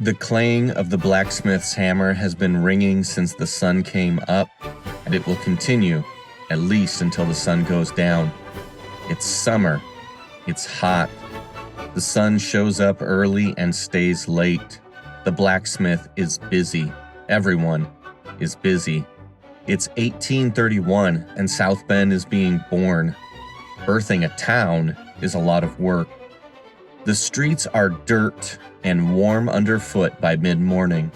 The clang of the blacksmith's hammer has been ringing since the sun came up, and it will continue, at least until the sun goes down. It's summer. It's hot. The sun shows up early and stays late. The blacksmith is busy. Everyone is busy. It's 1831, and South Bend is being born. Birthing a town is a lot of work. The streets are dirt and warm underfoot by mid-morning.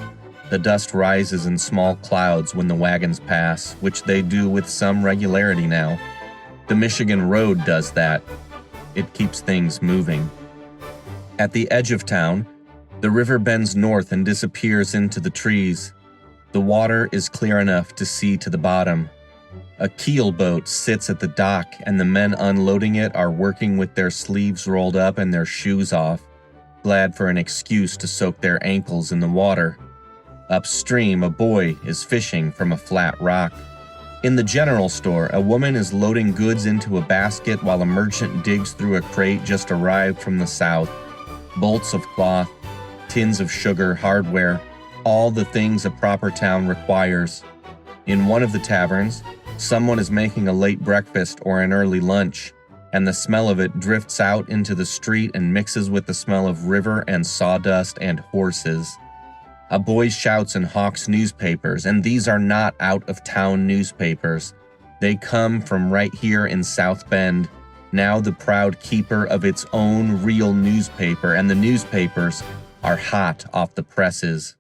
The dust rises in small clouds when the wagons pass, which they do with some regularity now. The Michigan Road does that. It keeps things moving. At the edge of town, the river bends north and disappears into the trees. The water is clear enough to see to the bottom. A keelboat sits at the dock, and the men unloading it are working with their sleeves rolled up and their shoes off, glad for an excuse to soak their ankles in the water. Upstream, a boy is fishing from a flat rock. In the general store, a woman is loading goods into a basket while a merchant digs through a crate just arrived from the south. Bolts of cloth, tins of sugar, hardware, all the things a proper town requires. In one of the taverns, someone is making a late breakfast or an early lunch, and the smell of it drifts out into the street and mixes with the smell of river and sawdust and horses. A boy shouts and hawks newspapers, and these are not out-of-town newspapers. They come from right here in South Bend, now the proud keeper of its own real newspaper, and the newspapers are hot off the presses.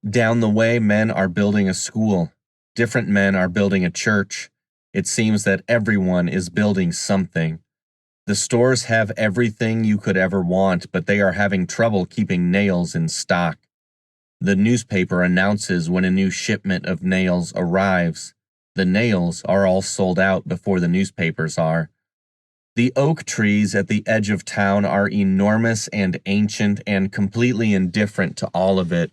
Down the way, men are building a school. Different men are building a church. It seems that everyone is building something. The stores have everything you could ever want, but they are having trouble keeping nails in stock. The newspaper announces when a new shipment of nails arrives. The nails are all sold out before the newspapers are. The oak trees at the edge of town are enormous and ancient and completely indifferent to all of it.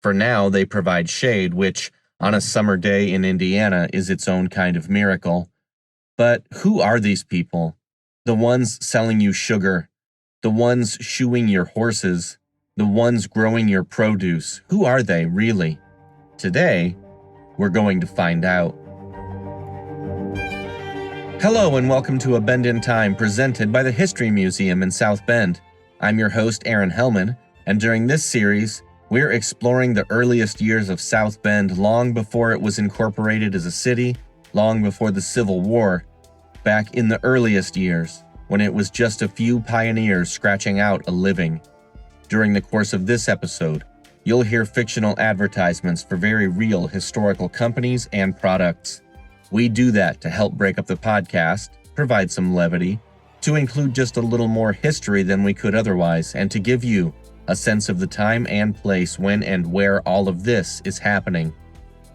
For now, they provide shade, which, on a summer day in Indiana, is its own kind of miracle. But who are these people? The ones selling you sugar, the ones shoeing your horses, the ones growing your produce. Who are they, really? Today, we're going to find out. Hello and welcome to A Bend in Time, presented by the History Museum in South Bend. I'm your host, Aaron Helman, and during this series, we're exploring the earliest years of South Bend long before it was incorporated as a city, long before the Civil War, back in the earliest years, when it was just a few pioneers scratching out a living. During the course of this episode, you'll hear fictional advertisements for very real historical companies and products. We do that to help break up the podcast, provide some levity, to include just a little more history than we could otherwise, and to give you a sense of the time and place when and where all of this is happening.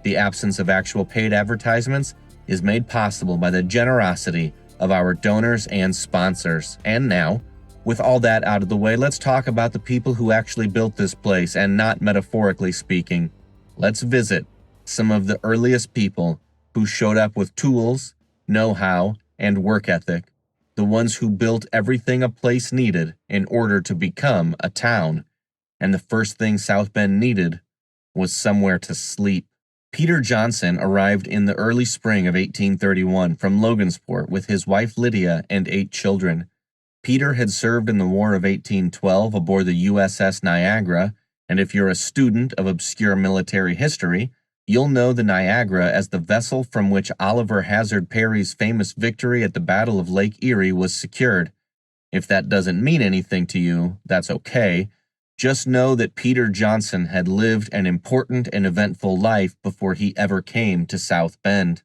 The absence of actual paid advertisements is made possible by the generosity of our donors and sponsors. And now, with all that out of the way, let's talk about the people who actually built this place, and not metaphorically speaking. Let's visit some of the earliest people who showed up with tools, know-how, and work ethic. The ones who built everything a place needed in order to become a town. And the first thing South Bend needed was somewhere to sleep. Peter Johnson arrived in the early spring of 1831 from Logansport with his wife Lydia and 8 children. Peter had served in the War of 1812 aboard the USS Niagara, and if you're a student of obscure military history, you'll know the Niagara as the vessel from which Oliver Hazard Perry's famous victory at the Battle of Lake Erie was secured. If that doesn't mean anything to you, that's okay. Just know that Peter Johnson had lived an important and eventful life before he ever came to South Bend.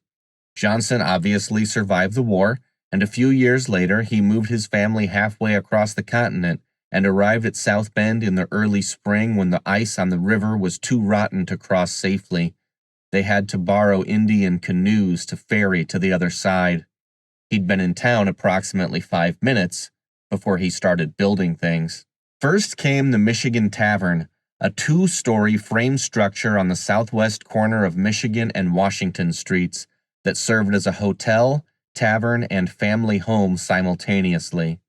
Johnson obviously survived the war, and a few years later he moved his family halfway across the continent and arrived at South Bend in the early spring when the ice on the river was too rotten to cross safely. They had to borrow Indian canoes to ferry to the other side. He'd been in town approximately 5 minutes before he started building things. First came the Michigan Tavern, a 2-story frame structure on the southwest corner of Michigan and Washington Streets that served as a hotel, tavern, and family home simultaneously.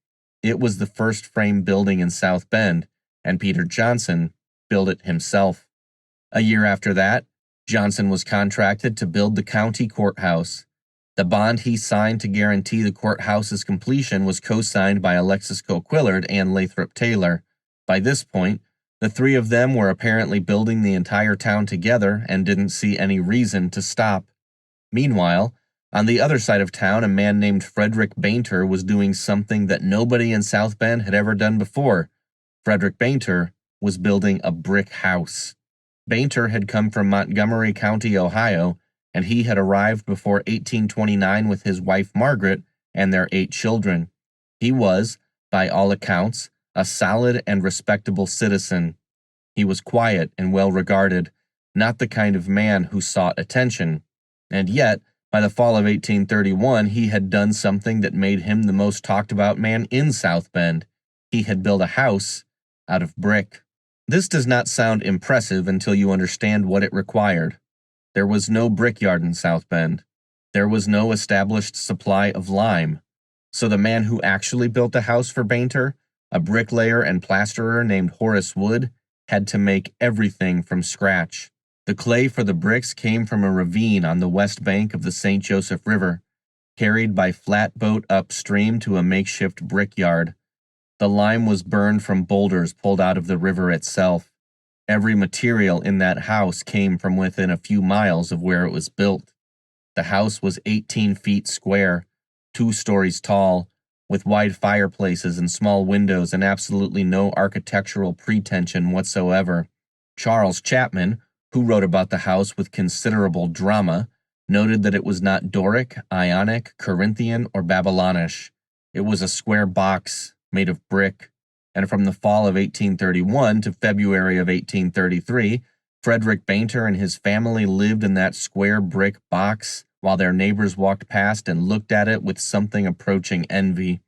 It was the first frame building in South Bend, and Peter Johnson build it himself. A year after that, Johnson was contracted to build the county courthouse. The bond he signed to guarantee the courthouse's completion was co-signed by Alexis Coquillard and Lathrop Taylor. By this point, the three of them were apparently building the entire town together and didn't see any reason to stop. Meanwhile, on the other side of town, a man named Frederick Bainter was doing something that nobody in South Bend had ever done before. Frederick Bainter was building a brick house. Bainter had come from Montgomery County, Ohio, and he had arrived before 1829 with his wife Margaret and their 8 children. He was, by all accounts, a solid and respectable citizen. He was quiet and well regarded, not the kind of man who sought attention. And yet, by the fall of 1831, he had done something that made him the most talked about man in South Bend. He had built a house out of brick. This does not sound impressive until you understand what it required. There was no brickyard in South Bend. There was no established supply of lime. So the man who actually built a house for Bainter, a bricklayer and plasterer named Horace Wood, had to make everything from scratch. The clay for the bricks came from a ravine on the west bank of the St. Joseph River, carried by flatboat upstream to a makeshift brickyard. The lime was burned from boulders pulled out of the river itself. Every material in that house came from within a few miles of where it was built. The house was 18 feet square, 2 stories tall, with wide fireplaces and small windows and absolutely no architectural pretension whatsoever. Charles Chapman, who wrote about the house with considerable drama, noted that it was not Doric, Ionic, Corinthian, or Babylonish. It was a square box made of brick, and from the fall of 1831 to February of 1833, Frederick Bainter and his family lived in that square brick box while their neighbors walked past and looked at it with something approaching envy.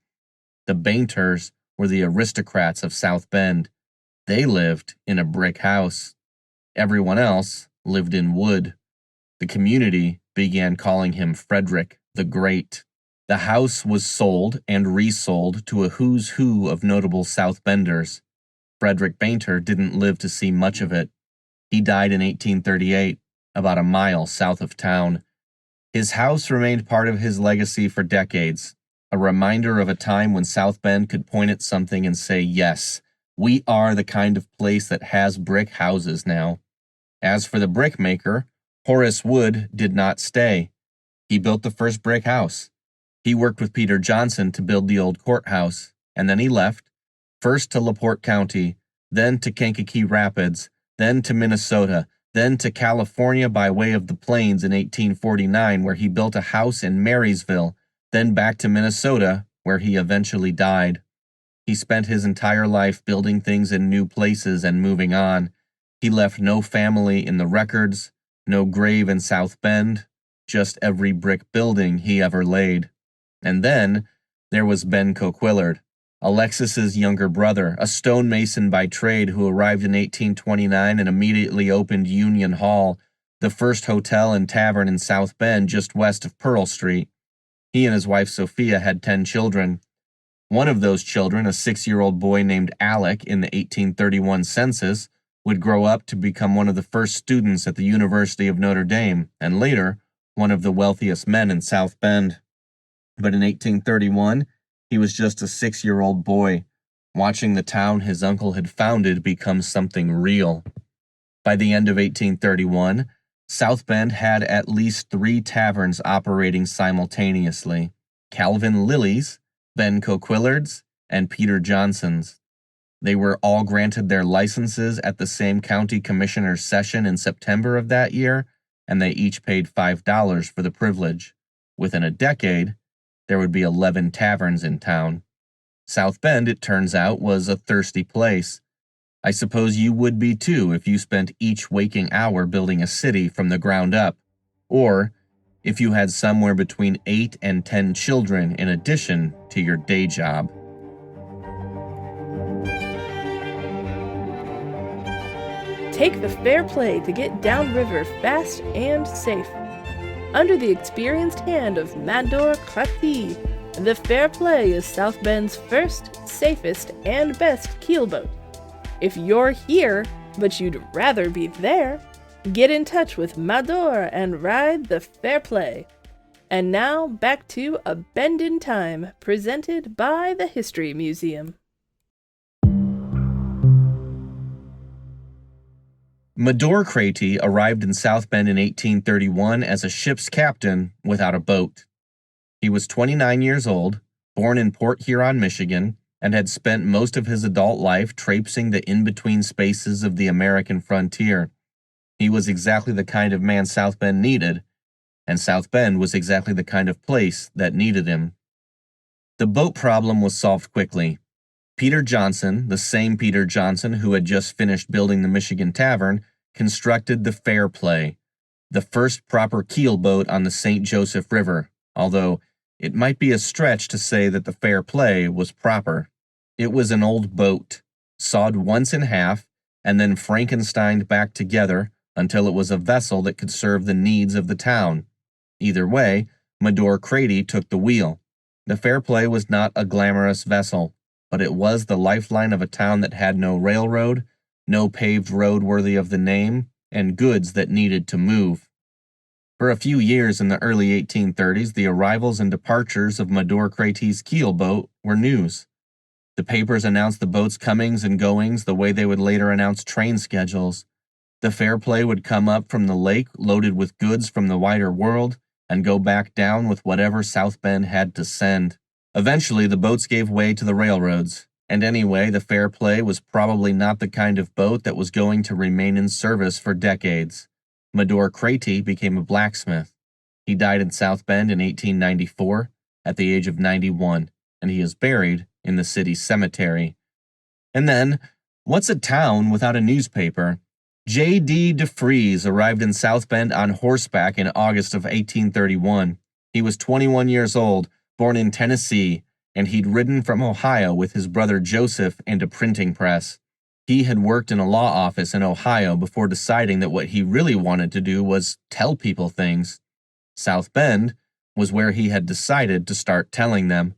The Bainters were the aristocrats of South Bend. They lived in a brick house. Everyone else lived in wood. The community began calling him Frederick the Great. The house was sold and resold to a who's who of notable South Benders. Frederick Bainter didn't live to see much of it. He died in 1838, about a mile south of town. His house remained part of his legacy for decades, a reminder of a time when South Bend could point at something and say, yes, we are the kind of place that has brick houses now. As for the brickmaker, Horace Wood did not stay. He built the first brick house. He worked with Peter Johnson to build the old courthouse, and then he left, first to LaPorte County, then to Kankakee Rapids, then to Minnesota, then to California by way of the Plains in 1849, where he built a house in Marysville, then back to Minnesota, where he eventually died. He spent his entire life building things in new places and moving on. He left no family in the records, no grave in South Bend, just every brick building he ever laid. And then there was Ben Coquillard, Alexis's younger brother, a stonemason by trade who arrived in 1829 and immediately opened Union Hall, the first hotel and tavern in South Bend just west of Pearl Street. He and his wife Sophia had 10 children. One of those children, a 6-year-old boy named Alec in the 1831 census, would grow up to become one of the first students at the University of Notre Dame, and later, one of the wealthiest men in South Bend. But in 1831, he was just a 6-year-old boy, watching the town his uncle had founded become something real. By the end of 1831, South Bend had at least 3 taverns operating simultaneously: Calvin Lilly's, Ben Coquillard's, and Peter Johnson's. They were all granted their licenses at the same county commissioner's session in September of that year, and they each paid $5 for the privilege. Within a decade, there would be 11 taverns in town. South Bend, it turns out, was a thirsty place. I suppose you would be too if you spent each waking hour building a city from the ground up, or if you had somewhere between 8 and 10 children in addition to your day job. Take the fair play to get downriver fast and safe. Under the experienced hand of Mandor Krati, the Fair Play is South Bend's first, safest, and best keelboat. If you're here, but you'd rather be there, get in touch with Mador and ride the Fair Play. And now back to A Bend in Time, presented by the History Museum. Mador Crati arrived in South Bend in 1831 as a ship's captain without a boat. He was 29 years old, born in Port Huron, Michigan, and had spent most of his adult life traipsing the in-between spaces of the American frontier. He was exactly the kind of man South Bend needed, and South Bend was exactly the kind of place that needed him. The boat problem was solved quickly. Peter Johnson, the same Peter Johnson who had just finished building the Michigan Tavern, constructed the Fair Play, the first proper keelboat on the St. Joseph River, although it might be a stretch to say that the Fair Play was proper. It was an old boat, sawed once in half and then Frankensteined back together until it was a vessel that could serve the needs of the town. Either way, Mador Crati took the wheel. The Fair Play was not a glamorous vessel, but it was the lifeline of a town that had no railroad, no paved road worthy of the name, and goods that needed to move. For a few years in the early 1830s, the arrivals and departures of Mador Crati's keelboat were news. The papers announced the boat's comings and goings the way they would later announce train schedules. The Fair Play would come up from the lake loaded with goods from the wider world and go back down with whatever South Bend had to send. Eventually, the boats gave way to the railroads, and anyway, the Fair Play was probably not the kind of boat that was going to remain in service for decades. Mador Crati became a blacksmith. He died in South Bend in 1894 at the age of 91, and he is buried in the city cemetery. And then, what's a town without a newspaper? J.D. DeFries arrived in South Bend on horseback in August of 1831. He was 21 years old, born in Tennessee, and he'd ridden from Ohio with his brother Joseph and a printing press. He had worked in a law office in Ohio before deciding that what he really wanted to do was tell people things. South Bend was where he had decided to start telling them.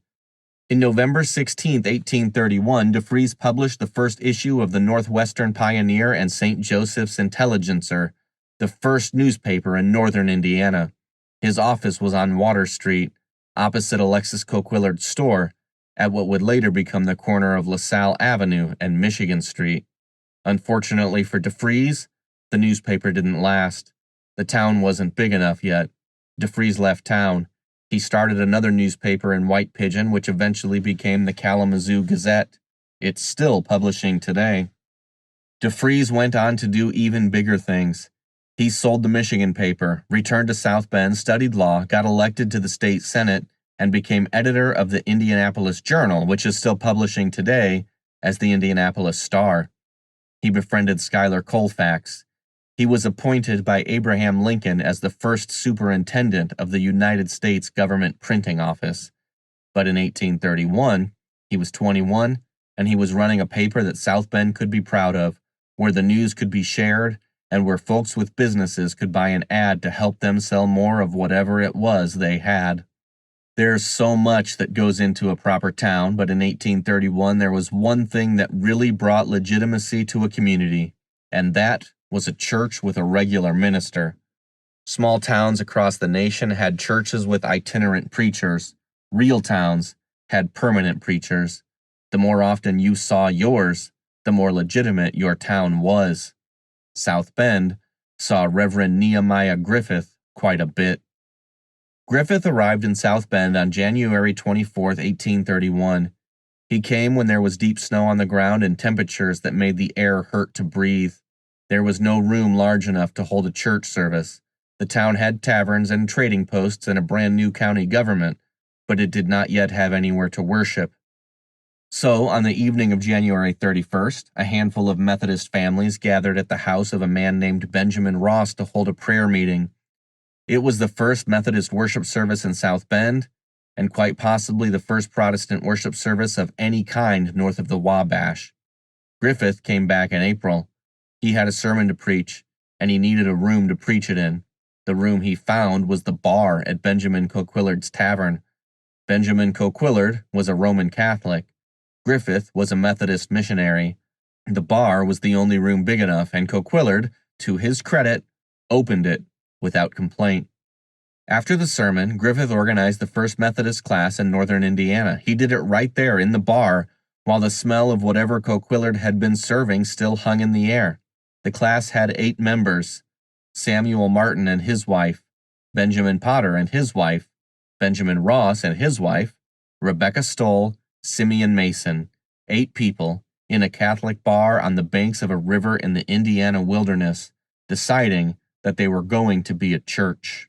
In November 16, 1831, DeFries published the first issue of the Northwestern Pioneer and St. Joseph's Intelligencer, the first newspaper in northern Indiana. His office was on Water Street, opposite Alexis Coquillard's store, at what would later become the corner of LaSalle Avenue and Michigan Street. Unfortunately for DeFries, the newspaper didn't last. The town wasn't big enough yet. DeFries left town. He started another newspaper in White Pigeon, which eventually became the Kalamazoo Gazette. It's still publishing today. DeFries went on to do even bigger things. He sold the Michigan paper, returned to South Bend, studied law, got elected to the state senate, and became editor of the Indianapolis Journal, which is still publishing today as the Indianapolis Star. He befriended Schuyler Colfax. He was appointed by Abraham Lincoln as the first superintendent of the United States Government Printing Office. But in 1831, he was 21, and he was running a paper that South Bend could be proud of, where the news could be shared, and where folks with businesses could buy an ad to help them sell more of whatever it was they had. There's so much that goes into a proper town, but in 1831 there was one thing that really brought legitimacy to a community, and that was a church with a regular minister. Small towns across the nation had churches with itinerant preachers. Real towns had permanent preachers. The more often you saw yours, the more legitimate your town was. South Bend saw Reverend Nehemiah Griffith quite a bit. Griffith arrived in South Bend on January 24, 1831. He came when there was deep snow on the ground and temperatures that made the air hurt to breathe. There was no room large enough to hold a church service. The town had taverns and trading posts and a brand new county government, but it did not yet have anywhere to worship. So, on the evening of January 31st, a handful of Methodist families gathered at the house of a man named Benjamin Ross to hold a prayer meeting. It was the first Methodist worship service in South Bend, and quite possibly the first Protestant worship service of any kind north of the Wabash. Griffith came back in April. He had a sermon to preach, and he needed a room to preach it in. The room he found was the bar at Benjamin Coquillard's tavern. Benjamin Coquillard was a Roman Catholic. Griffith was a Methodist missionary. The bar was the only room big enough, and Coquillard, to his credit, opened it without complaint. After the sermon, Griffith organized the first Methodist class in northern Indiana. He did it right there in the bar, while the smell of whatever Coquillard had been serving still hung in the air. The class had 8 members: Samuel Martin and his wife, Benjamin Potter and his wife, Benjamin Ross and his wife, Rebecca Stoll, Simeon Mason. 8 people in a Catholic bar on the banks of a river in the Indiana wilderness, deciding that they were going to be a church.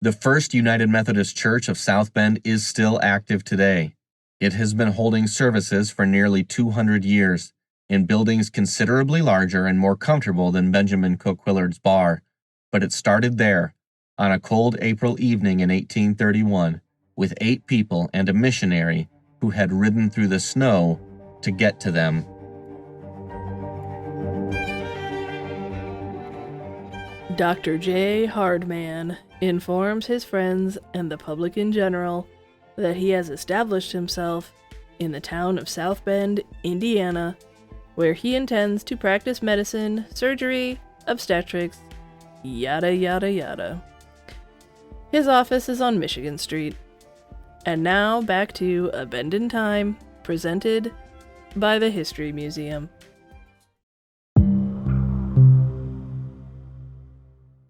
The First United Methodist Church of South Bend is still active today. It has been holding services for nearly 200 years, in buildings considerably larger and more comfortable than Benjamin Coquillard's bar, but it started there, on a cold April evening in 1831, with 8 people and a missionary who had ridden through the snow to get to them. Dr. J. Hardman informs his friends and the public in general that he has established himself in the town of South Bend, Indiana, where he intends to practice medicine, surgery, obstetrics, yada yada yada. His office is on Michigan Street. And now back to A Bend in Time, presented by the History Museum.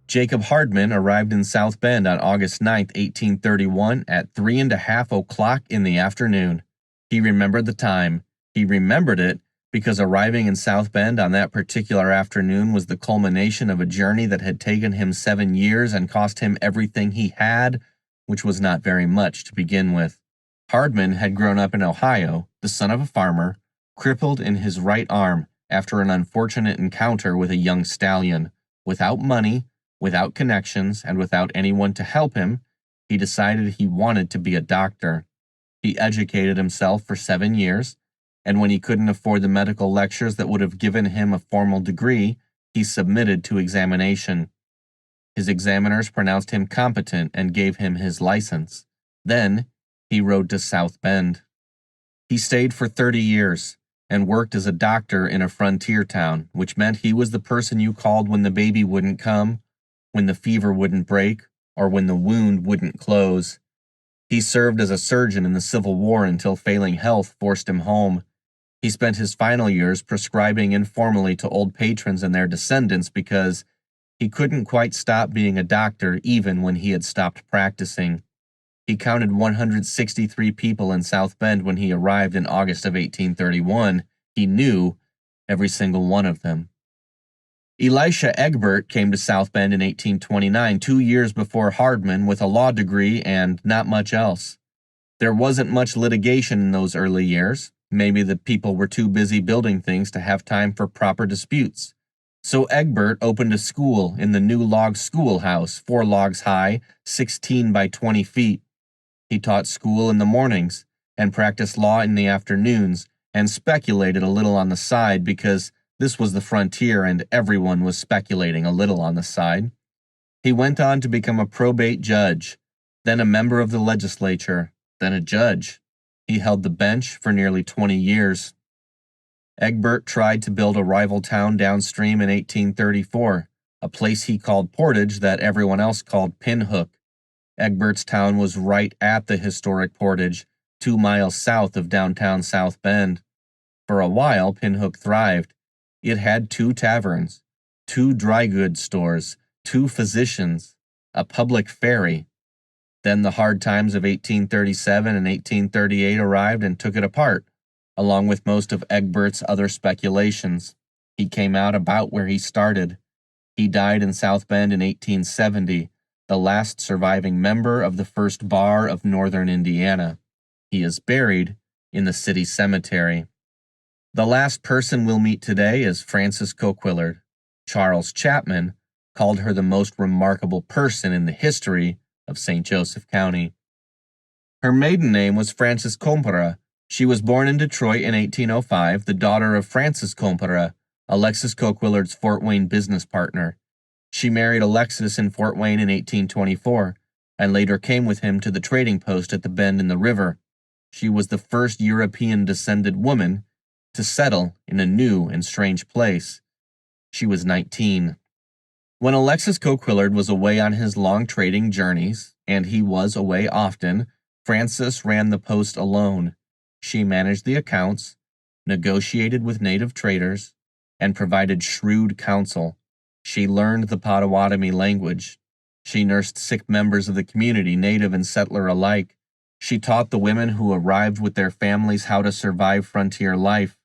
Jacob Hardman arrived in South Bend on August 9, 1831 at 3:30 in the afternoon. He remembered the time. He remembered it because arriving in South Bend on that particular afternoon was the culmination of a journey that had taken him 7 years and cost him everything he had, which was not very much to begin with. Hardman had grown up in Ohio, the son of a farmer, crippled in his right arm after an unfortunate encounter with a young stallion. Without money, without connections, and without anyone to help him, he decided he wanted to be a doctor. He educated himself for 7 years, and when he couldn't afford the medical lectures that would have given him a formal degree, he submitted to examination. His examiners pronounced him competent and gave him his license. Then, he rode to South Bend. He stayed for 30 years and worked as a doctor in a frontier town, which meant he was the person you called when the baby wouldn't come, when the fever wouldn't break, or when the wound wouldn't close. He served as a surgeon in the Civil War until failing health forced him home. He spent his final years prescribing informally to old patrons and their descendants because he couldn't quite stop being a doctor even when he had stopped practicing. He counted 163 people in South Bend when he arrived in August of 1831. He knew every single one of them. Elisha Egbert came to South Bend in 1829, 2 years before Hardman, with a law degree and not much else. There wasn't much litigation in those early years. Maybe the people were too busy building things to have time for proper disputes. So Egbert opened a school in the new log schoolhouse, 4 logs high, 16 by 20 feet. He taught school in the mornings and practiced law in the afternoons and speculated a little on the side because this was the frontier and everyone was speculating a little on the side. He went on to become a probate judge, then a member of the legislature, then a judge. He held the bench for nearly 20 years. Egbert tried to build a rival town downstream in 1834, a place he called Portage that everyone else called Pinhook. Egbert's town was right at the historic Portage, 2 miles south of downtown South Bend. For a while, Pinhook thrived. It had 2 taverns, 2 dry goods stores, 2 physicians, a public ferry. Then the hard times of 1837 and 1838 arrived and took it apart, along with most of Egbert's other speculations. He came out about where he started. He died in South Bend in 1870, the last surviving member of the first bar of northern Indiana. He is buried in the city cemetery. The last person we'll meet today is Frances Coquillard. Charles Chapman called her the most remarkable person in the history of St. Joseph County. Her maiden name was Frances Compera. She was born in Detroit in 1805, the daughter of Francis Compera, Alexis Coquillard's Fort Wayne business partner. She married Alexis in Fort Wayne in 1824, and later came with him to the trading post at the bend in the river. She was the first European-descended woman to settle in a new and strange place. She was 19. When Alexis Coquillard was away on his long trading journeys, and he was away often, Frances ran the post alone. She managed the accounts, negotiated with native traders, and provided shrewd counsel. She learned the Potawatomi language. She nursed sick members of the community, native and settler alike. She taught the women who arrived with their families how to survive frontier life,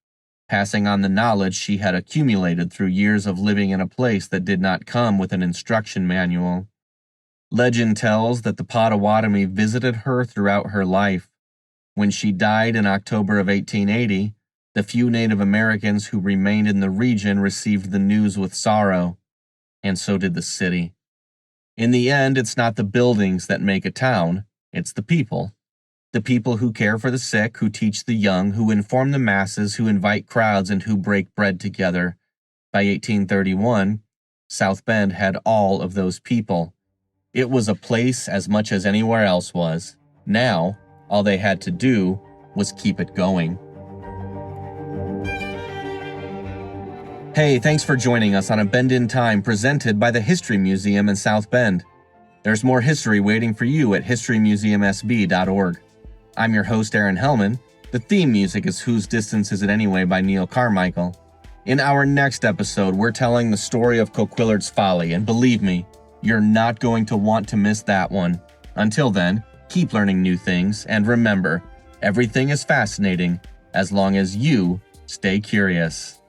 passing on the knowledge she had accumulated through years of living in a place that did not come with an instruction manual. Legend tells that the Potawatomi visited her throughout her life. When she died in October of 1880, the few Native Americans who remained in the region received the news with sorrow, and so did the city. In the end, it's not the buildings that make a town, it's the people. The people who care for the sick, who teach the young, who inform the masses, who invite crowds, and who break bread together. By 1831, South Bend had all of those people. It was a place as much as anywhere else was. Now, all they had to do was keep it going. Hey, thanks for joining us on A Bend in Time presented by the History Museum in South Bend. There's more history waiting for you at historymuseumsb.org. I'm your host, Aaron Helman. The theme music is Whose Distance Is It Anyway by Neil Carmichael. In our next episode, we're telling the story of Coquillard's Folly, and believe me, you're not going to want to miss that one. Until then, keep learning new things, and remember, everything is fascinating as long as you stay curious.